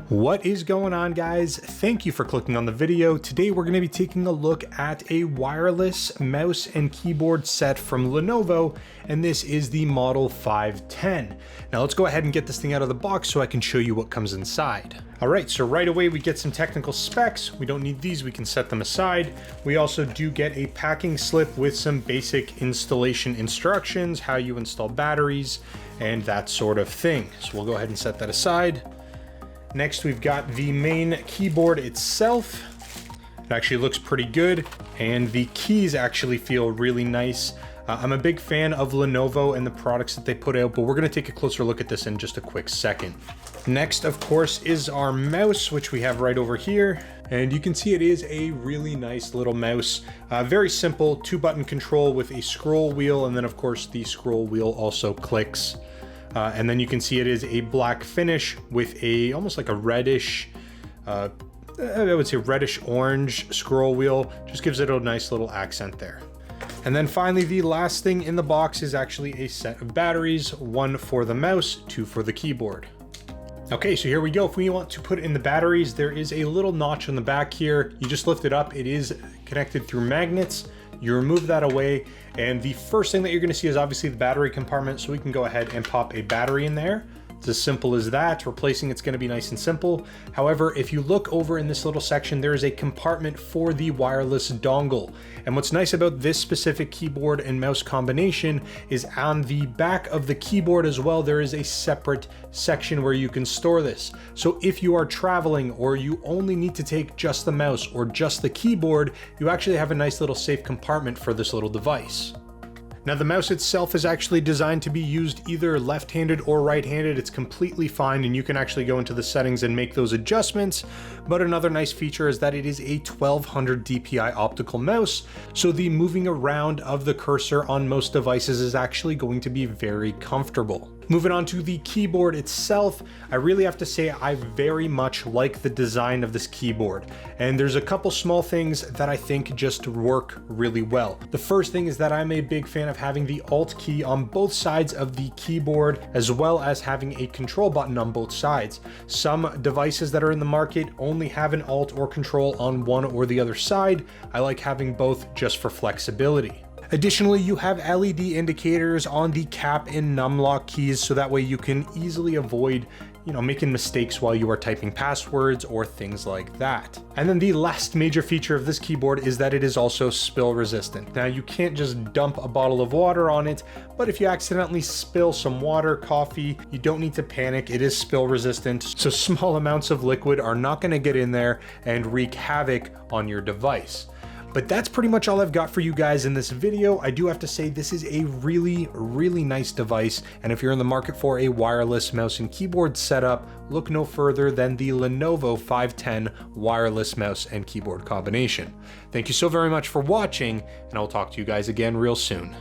What is going on, guys? Thank you for clicking on the video. Today we're going to be taking a look at a wireless mouse and keyboard set from Lenovo, and this is the Model 510. Now let's go ahead and get this thing out of the box so I can show you what comes inside. All right, so right away we get some technical specs. We don't need these, we can set them aside. We also do get a packing slip with some basic installation instructions, how you install batteries, and that sort of thing. So we'll go ahead and set that aside. Next, we've got the main keyboard itself. It actually looks pretty good, and the keys actually feel really nice. I'm a big fan of Lenovo and the products that they put out, but we're gonna take a closer look at this in just a quick second. Next, of course, is our mouse, which we have right over here. And you can see it is a really nice little mouse. Very simple 2-button control with a scroll wheel, and then of course the scroll wheel also clicks. And then you can see it is a black finish with a almost like a reddish, I would say reddish orange scroll wheel. Just gives it a nice little accent there. And then finally, the last thing in the box is actually a set of batteries, 1 for the mouse, 2 for the keyboard. Okay, so here we go. If we want to put in the batteries, there is a little notch on the back here. You just lift it up. It is connected through magnets. You remove that away, and the first thing that you're gonna see is obviously the battery compartment, so we can go ahead and pop a battery in there. It's as simple as that. Replacing it's gonna be nice and simple. However, if you look over in this little section, there is a compartment for the wireless dongle. And what's nice about this specific keyboard and mouse combination is on the back of the keyboard as well, there is a separate section where you can store this. So if you are traveling or you only need to take just the mouse or just the keyboard, you actually have a nice little safe compartment for this little device. Now the mouse itself is actually designed to be used either left-handed or right-handed. It's completely fine, and you can actually go into the settings and make those adjustments. But another nice feature is that it is a 1200 DPI optical mouse, so the moving around of the cursor on most devices is actually going to be very comfortable. Moving on to the keyboard itself, I really have to say I very much like the design of this keyboard. And there's a couple small things that I think just work really well. The first thing is that I'm a big fan of having the Alt key on both sides of the keyboard, as well as having a control button on both sides. Some devices that are in the market only have an Alt or Control on one or the other side. I like having both just for flexibility. Additionally, you have LED indicators on the cap and numlock keys, so that way you can easily avoid, making mistakes while you are typing passwords or things like that. And then the last major feature of this keyboard is that it is also spill resistant. Now you can't just dump a bottle of water on it, but if you accidentally spill some water, coffee, you don't need to panic. It is spill resistant, so small amounts of liquid are not going to get in there and wreak havoc on your device. But that's pretty much all I've got for you guys in this video. I do have to say this is a really, really nice device. And if you're in the market for a wireless mouse and keyboard setup, look no further than the Lenovo 510 wireless mouse and keyboard combination. Thank you so very much for watching, and I'll talk to you guys again real soon.